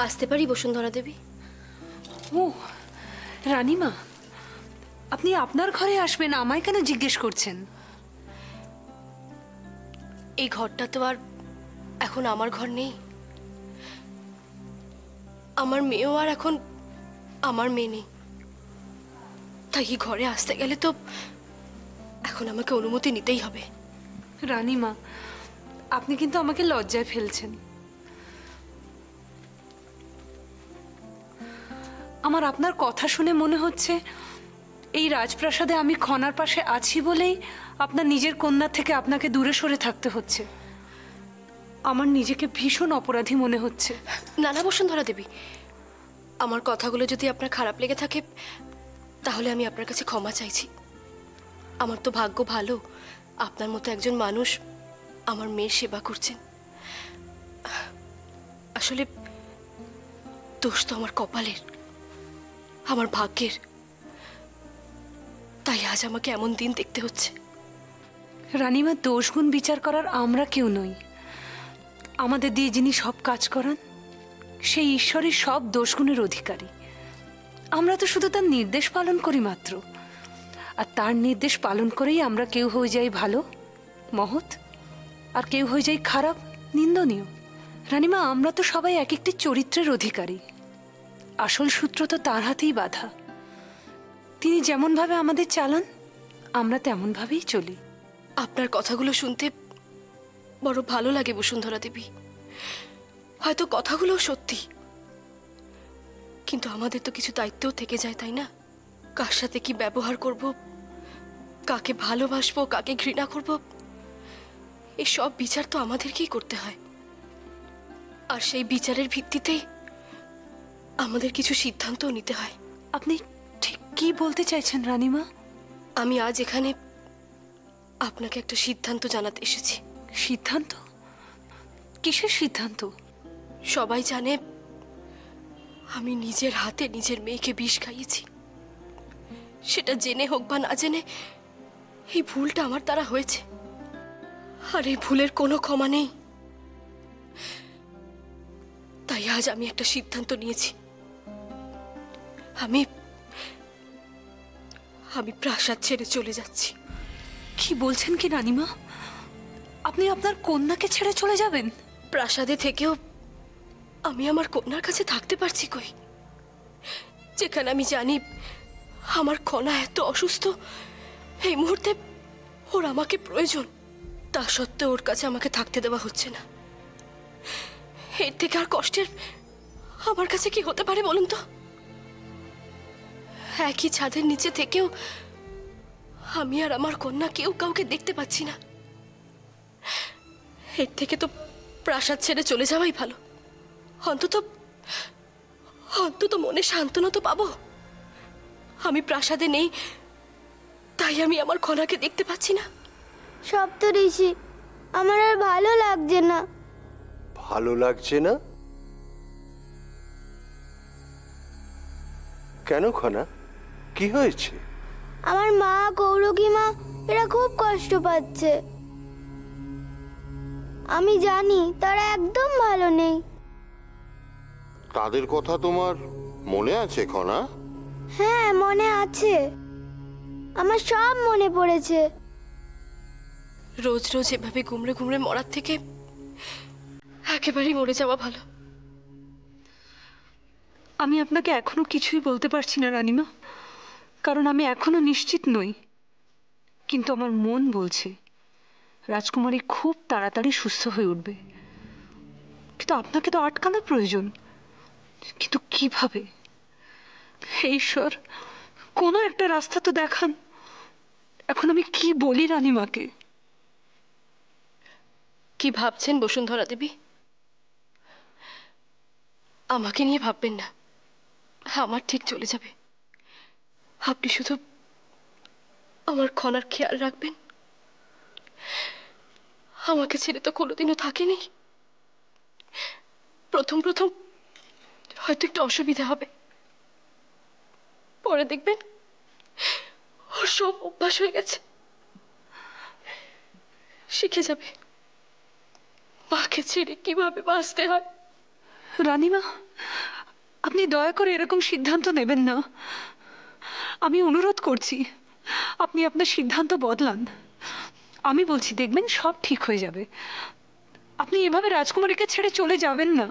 আসতে পারি বসুন্ধরা দেবী? ও রানীমা, আপনি আপনার ঘরে আসবেন, আমায় কেন জিজ্ঞেস করছেন? এই ঘরটা তো আর এখন আমার ঘর নেই। আমার মেয়েও আর এখন আমার মেয়ে নেই। তাই এই ঘরে আসতে গেলে তো এখন আমাকে অনুমতি নিতেই হবে। রানীমা, আপনি কিন্তু আমাকে লজ্জায় ফেলছেন। আমার আপনার কথা শুনে মনে হচ্ছে এই রাজপ্রাসাদে আমি খনার পাশে আছি বলেই আপনার নিজের কন্যা থেকে আপনাকে দূরে সরে থাকতে হচ্ছে। আমার নিজেকে ভীষণ অপরাধী মনে হচ্ছে। না না বসুন্ধরা দেবী, আমার কথাগুলো যদি আপনার খারাপ লেগে থাকে তাহলে আমি আপনার কাছে ক্ষমা চাইছি। আমার তো ভাগ্য ভালো, আপনার মতো একজন মানুষ আমার মেয়ের সেবা করছেন। আসলে দোষ তো আমার কপালের, আমার ভাগ্যের। তাই আজ আমাকে এমন দিন দেখতে হচ্ছে। রানীমা, দোষগুণ বিচার করার আমরা কেউ নই। আমাদের দিয়ে যিনি সব কাজ করান সেই ঈশ্বরই সব দোষগুণের অধিকারী। আমরা তো শুধু তার নির্দেশ পালন করি মাত্র। আর তার নির্দেশ পালন করেই আমরা কেউ হয়ে যাই ভালো, মহৎ, আর কেউ হয়ে যাই খারাপ, নিন্দনীয়। রানীমা, আমরা তো সবাই এক একটি চরিত্রের অধিকারী। আসল সূত্র তো তার হাতেই বাঁধা। তিনি যেমনভাবে আমাদের চালান আমরা তেমনভাবেই চলি। আপনার কথাগুলো শুনতে বড় ভালো লাগে বসুন্ধরা দেবী। হয়তো কথাগুলো সত্যি, কিন্তু আমাদের তো কিছু দায়িত্বও থেকে যায়, তাই না? কার সাথে কি ব্যবহার করব, কাকে ভালোবাসবো, কাকে ঘৃণা করব, এই সব বিচার তো আমাদেরকেই করতে হয়। আর সেই বিচারের ভিত্তিতেই আমাদের কিছু সিদ্ধান্তও নিতে হয়। আপনি ঠিক কি বলতে চাইছেন রানীমা? আমি আজ এখানে আপনাকে একটা সিদ্ধান্ত জানাতে এসেছি। সিদ্ধান্ত? কিসের সিদ্ধান্ত? সবাই জানে আমি নিজের হাতে নিজের মেয়েকে বিষ খাইয়েছি। সেটা জেনে হোক বা না জেনে, এই ভুলটা আমার দ্বারা হয়েছে। আর এই ভুলের কোনো ক্ষমা নেই। তাই আজ আমি একটা সিদ্ধান্ত নিয়েছি। আমি আমি প্রাসাদ ছেড়ে চলে যাচ্ছি। কি বলছেন কি রানীমা? আপনি আপনার কন্যাকে ছেড়ে চলে যাবেন? প্রাসাদে থেকেও আমি আমার কন্যার কাছে থাকতে পারছি কই? যেখানে আমি জানি আমার কন্যা এত অসুস্থ, এই মুহূর্তে ওর আমাকে প্রয়োজন, তা সত্ত্বেও ওর কাছে আমাকে থাকতে দেওয়া হচ্ছে না। এর থেকে আর কষ্টের আমার কাছে কি হতে পারে বলুন তো? একই ছাদের নিচে থেকেও আমি আর আমার কন্যা কেউ কাউকে দেখতে পাচ্ছি না। এর থেকে তো প্রাসাদ ছেড়ে চলে যাওয়াই ভালো। অন্তত অন্তত মনে সান্ত্বনা তো পাবো। আমি প্রাসাদে নেই, তাই আমি আমার কন্যাকে দেখতে পাচ্ছি না। সপ্তঋষি, আমার আর ভালো লাগছে না। ভালো লাগছে না? কেন খনা, কি হয়েছে? আমার মা, কৌরকী মা, এরা খুব কষ্ট পাচ্ছে। আমি জানি তারা একদম ভালো নেই। তাদের কথা তোমার মনে আছে খনা? হ্যাঁ, মনে আছে। আমার সব মনে পড়েছে। রোজ রোজ এভাবে ঘুমড়ে ঘুমড়ে মরার থেকে একেবারেই মরে যাওয়া ভালো। আমি আপনাকে এখনো কিছুই বলতে পারছি না রানীমা, কারণ আমি এখনো নিশ্চিত নই। কিন্তু আমার মন বলছে রাজকুমারী খুব তাড়াতাড়ি সুস্থ হয়ে উঠবে। কিন্তু আপনাকে তো আটকানোর প্রয়োজন। কিন্তু কিভাবে? হে ঈশ্বর, কোনো একটা রাস্তা তো দেখান। এখন আমি কি বলি রানীমাকে? কি ভাবছেন বসুন্ধরা দেবী? আমাকে নিয়ে ভাববেন না, আমার ঠিক চলে যাবে। আপনি শুধু আমার কন্যার খেয়াল রাখবেন। আমাকে ছেড়ে তো কোনোদিনও থাকেনি। প্রথম প্রথম হয়তো একটু অসুবিধা হবে, পরে দেখবেন ওর সব অভ্যাস হয়ে গেছে, শিখে যাবে মাকে ছেড়ে কিভাবে বাঁচতে হয়। রানীমা, আপনি দয়া করে এরকম সিদ্ধান্ত নেবেন না। আমি অনুরোধ করছি, আপনি আপনার সিদ্ধান্ত বদলান। আমি বলছি, দেখবেন সব ঠিক হয়ে যাবে। আপনি এভাবে রাজকুমারীকে ছেড়ে চলে যাবেন না।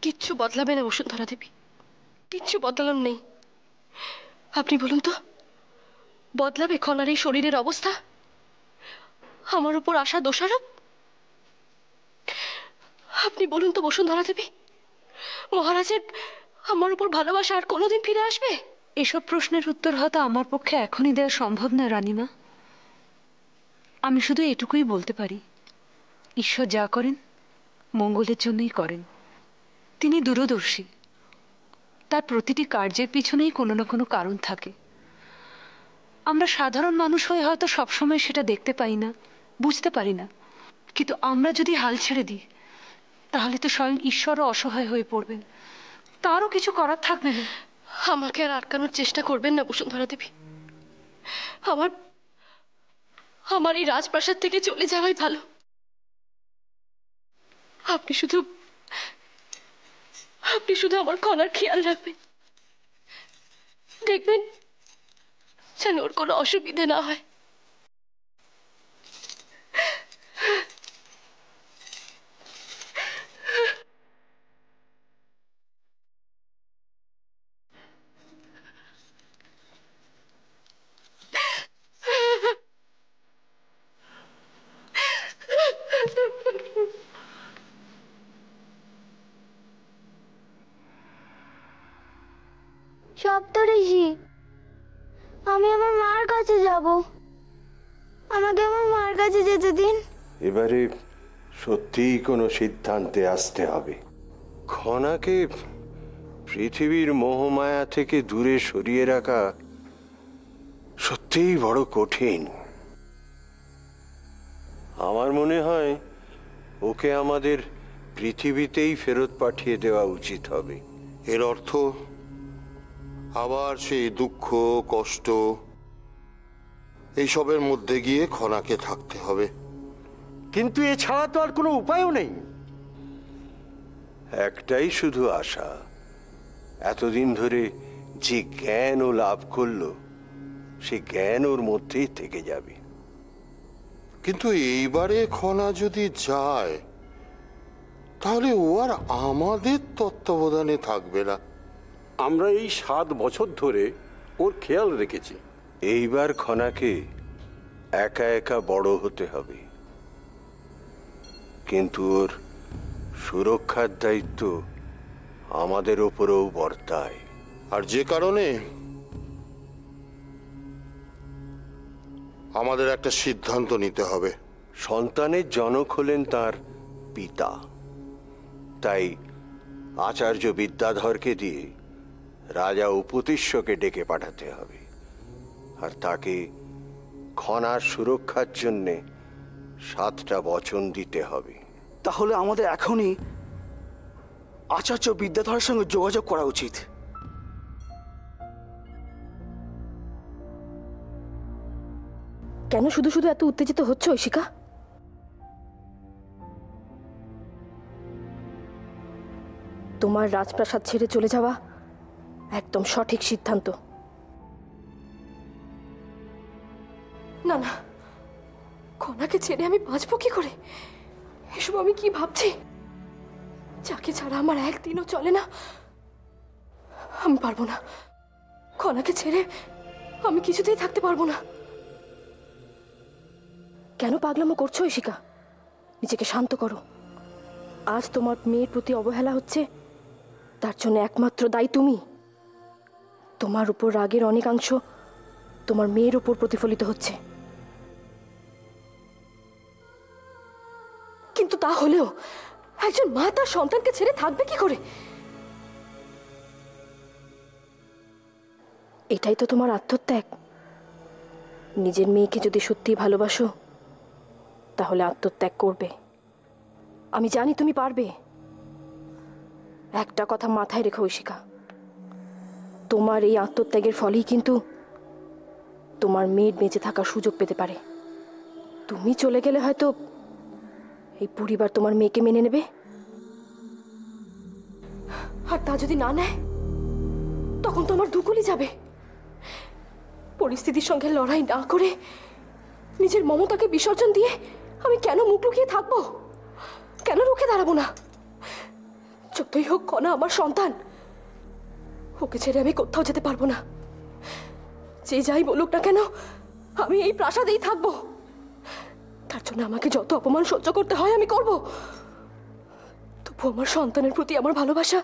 কিচ্ছু বদলাবে না বসুন্ধরা দেবী, কিচ্ছু বদলাম নেই। আপনি বলুন তো, বদলাবে খনার এই শরীরের অবস্থা? আমার উপর আসা দোষারোপ? আপনি বলুন তো বসুন্ধরা দেবী, মহারাজের আমার উপর ভালোবাসা আর কোনোদিন ফিরে আসবে? এসব প্রশ্নের উত্তর হয়তো আমার পক্ষে এখনই দেওয়া সম্ভব না রানীমা। আমি শুধু এটুকুই বলতে পারি, ঈশ্বর যা করেন মঙ্গলের জন্যই করেন। তিনি দূরদর্শী, তার প্রতিটি কার্যের পিছনেই কোনো না কোনো কারণ থাকে। আমরা সাধারণ মানুষ হয়ে হয়তো সবসময় সেটা দেখতে পাই না, বুঝতে পারি না। কিন্তু আমরা যদি হাল ছেড়ে দিই, তাহলে তো স্বয়ং ঈশ্বরও অসহায় হয়ে পড়বেন, তারও কিছু করার থাকবে না। আমাকে আর আটকানোর চেষ্টা করবেন না বসুন্ধরা দেবী। আমার আমার এই রাজপ্রাসাদ থেকে চলে যাওয়াই ভালো। আপনি শুধু আমার খনার খেয়াল রাখবেন, দেখবেন যেন ওর কোনো অসুবিধে না হয়। সপ্তঋষি, আমি আমার মার কাছে যাব। আমাকে আমার মার কাছে যেতে দিন। এবারে সত্যিই কোনো সিদ্ধান্তে আসতে হবে। খনাকে পৃথিবীর মোহমায়া থেকে দূরে সরিয়ে রাখা সত্যিই বড় কঠিন। আমার মনে হয় ওকে আমাদের পৃথিবীতেই ফেরত পাঠিয়ে দেওয়া উচিত হবে। এর অর্থ আবার সেই দুঃখ, কষ্ট এইসবের মধ্যে গিয়ে খনাকে থাকতে হবে। কিন্তু এছাড়া তো আর কোনো উপায়ও নেই। একটাই শুধু আশা, এতদিন ধরে যে জ্ঞান ও লাভ করলো সে জ্ঞান ওর মধ্যেই থেকে যাবে। কিন্তু এইবারে খনা যদি যায়, তাহলে ও আর আমাদের তত্ত্বাবধানে থাকবে না। আমরা এই 7 বছর ধরে ওর খেয়াল রেখেছি। এইবার খনাকে একা একা বড় হতে হবে, কিন্তু ওর সুরক্ষার দায়িত্ব আমাদের ওপরেও বর্তায়। আর যে কারণে আমাদের একটা সিদ্ধান্ত নিতে হবে। সন্তানের জনক হলেন তার পিতা, তাই আচার্য বিদ্যাধরকে দিয়ে রাজা উপতিষ্যকে ডেকে পাঠাতে হবে, আর তাকে খনার সুরক্ষার জন্যে 7টা বচন দিতে হবে। তাহলে আমাদের এখনই আচার্য বিদ্যাধরের সঙ্গে যোগাযোগ করা উচিত। কেন শুধু শুধু এত উত্তেজিত হচ্ছে ঐশিকা? তোমার রাজপ্রাসাদ ছেড়ে চলে যাওয়া একদম সঠিক সিদ্ধান্ত। না না, খনাকে ছেড়ে আমি বাঁচবো কি করে? এসব আমি কি ভাবছি? যাকে ছাড়া আমার একদিনও চলে না। আমি পারবো না, খনাকে ছেড়ে আমি কিছুতেই থাকতে পারবো না। কেন পাগলামো করছো ঐশিকা? নিজেকে শান্ত করো। আজ তোমার মেয়ের প্রতি অবহেলা হচ্ছে, তার জন্য একমাত্র দায়ী তুমি। তোমার উপর রাগের অনেকাংশ তোমার মেয়ের উপর প্রতিফলিত হচ্ছে। কিন্তু তা হলেও একজন মা তার সন্তানকে ছেড়ে থাকবে কি করে? এটাই তো তোমার আত্মত্যাগ। নিজের মেয়েকে যদি সত্যি ভালোবাসো তাহলে আত্মত্যাগ করবে। আমি জানি তুমি পারবে। একটা কথা মাথায় রেখো ঐশিকা, তোমার এই আত্মত্যাগের ফলেই কিন্তু তোমার মেয়ের বেঁচে থাকার সুযোগ পেতে পারে। তুমি চলে গেলে হয়তো এই পরিবার তোমার মেয়েকে মেনে নেবে। আর তা যদি না নেয় তখন তো আমার দুকুলি যাবে। পরিস্থিতির সঙ্গে লড়াই না করে নিজের মমতাকে বিসর্জন দিয়ে আমি কেন মুখ লুকিয়ে থাকবো? কেন রুখে দাঁড়াবো না? যতই হোক কণা আমার সন্তান, ওকে ছেড়ে আমি কোথাও যেতে পারবো না। যে যাই বলুক না কেন আমি এই প্রাসাদেই থাকবো। তার জন্য আমাকে যত অপমান সহ্য করতে হয় আমি করব। তবু আমার সন্তানের প্রতি আমার ভালোবাসা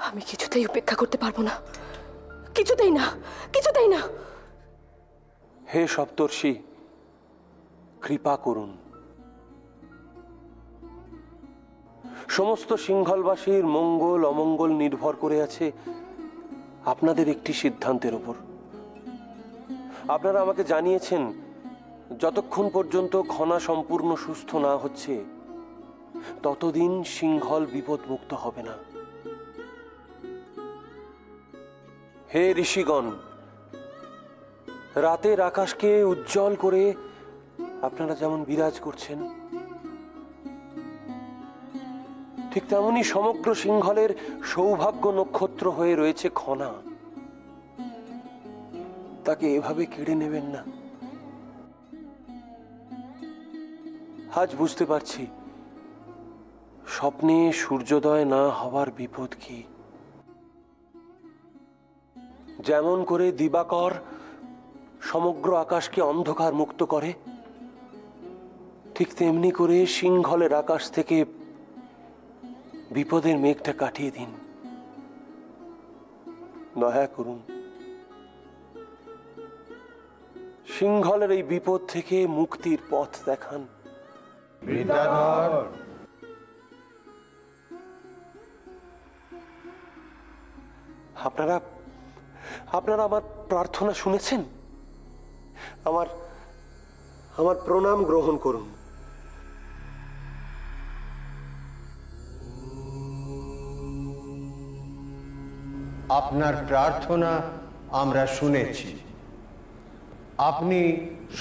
আমি কিছুতেই উপেক্ষা করতে পারবো না, কিছুতেই না, কিছুতেই না। হে সপ্তর্ষি, কৃপা করুন। সমস্ত সিংহলবাসীর মঙ্গল অমঙ্গল নির্ভর করে আছে আপনাদের একটি সিদ্ধান্তের উপর। আপনারা আমাকে জানিয়েছেন যতক্ষণ পর্যন্ত খনা সম্পূর্ণ সুস্থ না হচ্ছে ততদিন সিংহল বিপদমুক্ত হবে না। হে ঋষিগণ, রাতের আকাশকে উজ্জ্বল করে আপনারা যেমন বিরাজ করছেন, ঠিক তেমনি সমগ্র সিংহলের সৌভাগ্য নক্ষত্র হয়ে রয়েছে খনা। তাকে এভাবে কেড়ে নেবেন না। আজ বুঝতে পারছি স্বপ্নে সূর্যোদয় না হওয়ার বিপদ কি। যেমন করে দিবাকর সমগ্র আকাশকে অন্ধকার মুক্ত করে, ঠিক তেমনি করে সিংহলের আকাশ থেকে বিপদের মেঘটা কাটিয়ে দিন। দয়া করুন, সিংহলের এই বিপদ থেকে মুক্তির পথ দেখান। আপনারা আপনারা আমার প্রার্থনা শুনেছেন। আমার প্রণাম গ্রহণ করুন। আপনার প্রার্থনা আমরা শুনেছি। আপনি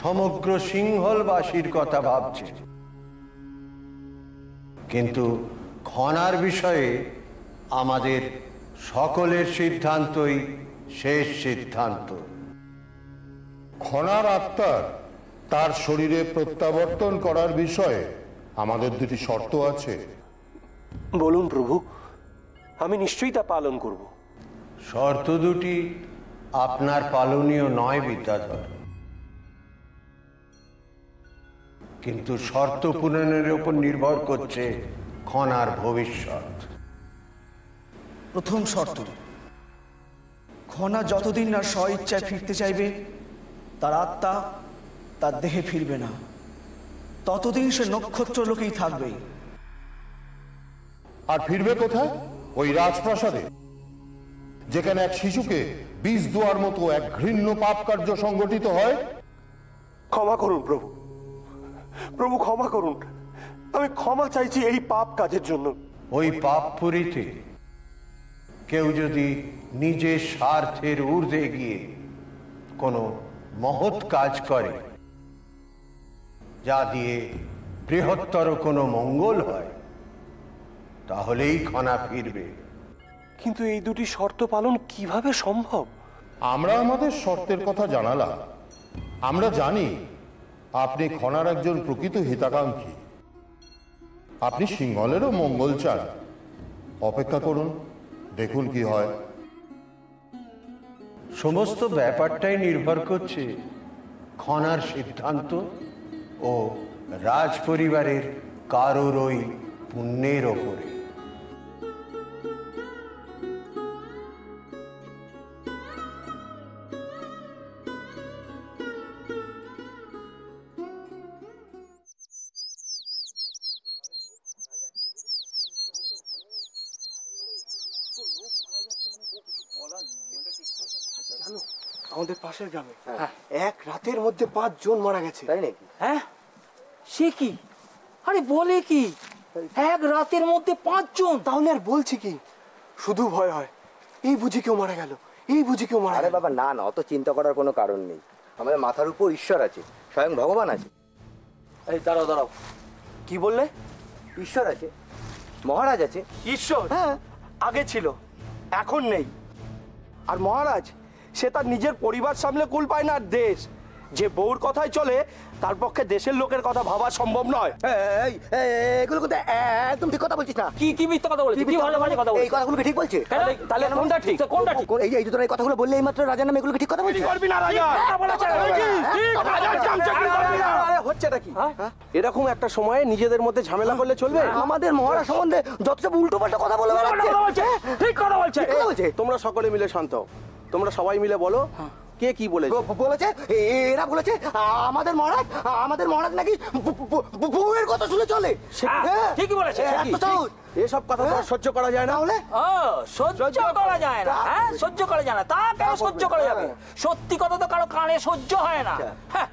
সমগ্র সিংহলবাসীর কথা ভাবছেন, কিন্তু খনার বিষয়ে আমাদের সকলের সিদ্ধান্তই শেষ সিদ্ধান্ত। খনার আত্মার তার শরীরে প্রত্যাবর্তন করার বিষয়ে আমাদের দুটি শর্ত আছে। বলুন প্রভু, আমি নিশ্চয়ই তা পালন করব। শর্ত দুটি আপনার পালনীয় নয় বিদ্যাধর, কিন্তু শর্ত পূরণের উপর নির্ভর করছে খনার ভবিষ্যৎ। প্রথম শর্ত, খনা যতদিন না স্ব ইচ্ছায় ফিরতে চাইবে, তার আত্মা তার দেহে ফিরবে না, ততদিন সে নক্ষত্র লোকেই থাকবে। আর ফিরবে কোথায়? ওই রাজপ্রাসাদে, যেখানে এক শিশুকে বীজ দেওয়ার মতো এক ঘৃণ্য পাপ কার্য সংগঠিত হয়। ক্ষমা করুন প্রভু, প্রভু ক্ষমা করুন। আমি ক্ষমা চাইছি এই পাপ কাজের জন্য। ওই পাপ পুরীতে কেউ যদি নিজের স্বার্থের ঊর্ধ্বে গিয়ে কোনো মহৎ কাজ করে, যা দিয়ে বৃহত্তর কোনো মঙ্গল হয়, তাহলেই খনা ফিরবে। কিন্তু এই দুটি শর্ত পালন কিভাবে সম্ভব? আমরা আমাদের শর্তের কথা জানালাম। আমরা জানি আপনি খনার একজন প্রকৃত হিতাকাঙ্ক্ষী। আপনি সিংহলেরও মঙ্গল চান। অপেক্ষা করুন, দেখুন কি হয়। সমস্ত ব্যাপারটাই নির্ভর করছে খনার সিদ্ধান্ত ও রাজ পরিবারের কারোর ওই পুণ্যের ওপরে। আমাদের পাশের গ্রামে এক রাতের মধ্যে 5 জন মারা গেছে। তাই নাকি? হ্যাঁ, সে কি? আরে বলে কি, এক রাতের মধ্যে 5 জন? তাহলে আর বলছি কি, শুধু ভয় হয় এই বুঝি কেউ মারা গেল, এই বুঝি কেউ মারা গেল। আরে বাবা না না, অত চিন্তা করার কোনো কারণ নেই। আমাদের মাথার উপর ঈশ্বর আছে, স্বয়ং ভগবান আছে। এই দাঁড়াও দাঁড়াও, কি বললে? ঈশ্বর আছে, মহারাজ আছে। ঈশ্বর? হ্যাঁ। আগে ছিল, এখন নেই। আর মহারাজ, সে তার নিজের পরিবার সামলে কুল পায় না, আর দেশ যে বউর কথাই চলে তার পক্ষে দেশের লোকের কথা ভাবা সম্ভব নয়। এগুলো কিন্তু একদম ঠিক কথা বলছিস না। কি কি মিথ্যা কথা বলছিস? কি ভালো ভালো কথা বলছিস? এই কথাগুলো কি ঠিক বলছিস? তাহলে কোনটা ঠিক? কোনটা ঠিক? এই যে তোরা এই কথাগুলো বললে এইমাত্র রাজার নামে এগুলো কি ঠিক কথা বলছিস? করবি না রাজা, হচ্ছেটা কি? এরকম একটা সময়ে নিজেদের মধ্যে ঝামেলা করলে চলবে? আমাদের মহারাজ সম্বন্ধে যত সব উল্টো পাল্টা কথা বলে বেড়াচ্ছে। ঠিক কথা বলছে। তোমরা সকলে মিলে শান্ত হও। তোমরা সবাই মিলে বলো কে কি বলেছে। বলেছে এরা বলেছে আমাদের মহারাজ নাকি বউয়ের কথা শুনে চলে। ঠিকই বলেছে। এসব কথা তো সহ্য করা যায় না। হলে সহ্য করা যায় না? হ্যাঁ, সহ্য করা যায় না। তা কেন সহ্য করা যাবে? সত্যি কথা তো কারো কানে সহ্য হয় না। হ্যাঁ,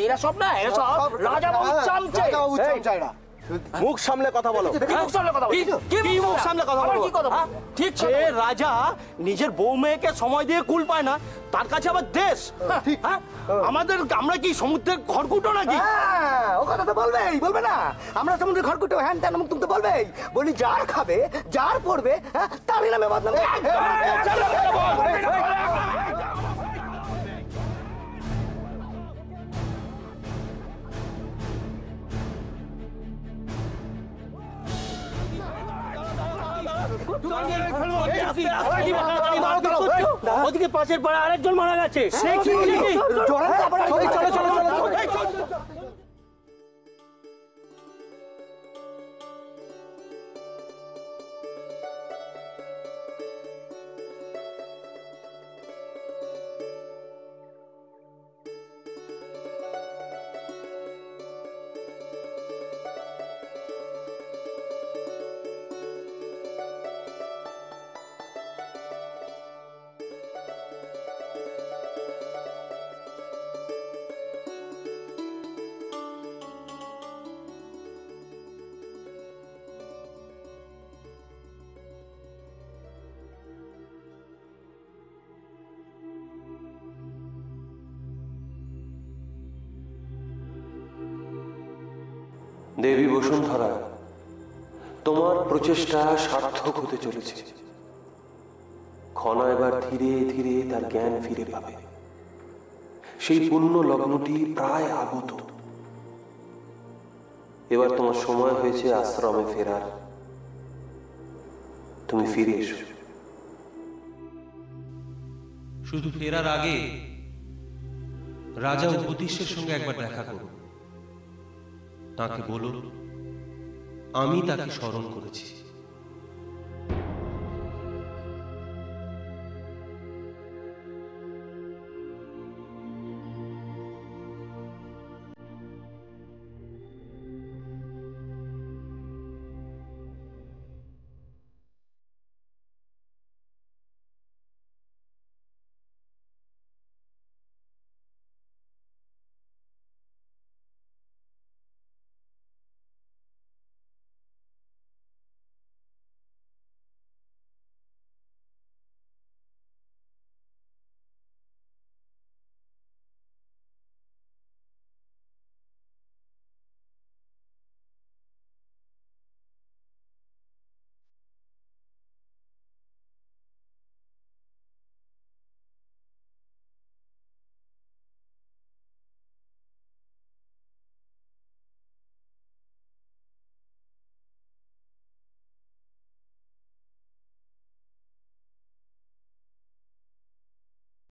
এরা সব না, এরা সব রাজা বাবু চামচে। মুখ সামলে কথা বলো। কি মুখ সামলে কথা বলো? কি মুখ সামলে কথা বলো? কি কথা? ঠিক যে রাজা নিজের বউ মেয়েকে সময় দিয়ে কুল পায় না, তার কাছে আবার দেশ। হ্যাঁ, আমরা কি সমুদ্রের খড়কুটো নাকি? ও কথা তো বলবে না। আমরা সমুদ্রের খড়কুটো হ্যান ত্যান মুখ তুমি তো বলবেই। বলি যার খাবে যার পড়বে তারই নামে বদনাম। ওদিকে পাশের পাড়া আরেকজন মারা গেছে। সে কি? চলো চলো চলো। দেবী বসুন্ধরা, তোমার প্রচেষ্টা সার্থক হতে চলেছে। ক্ষণা এবার ধীরে ধীরে তার জ্ঞান ফিরে পাবে। সেই পুণ্য লগ্নটি প্রায় আগত। এবার তোমার সময় হয়েছে আশ্রমে ফেরার। তুমি ফিরে এসো। শুধু ফেরার আগে রাজা উপদেশের সঙ্গে একবার দেখা করো। তাকে বলো আমি তাকে স্মরণ করেছি।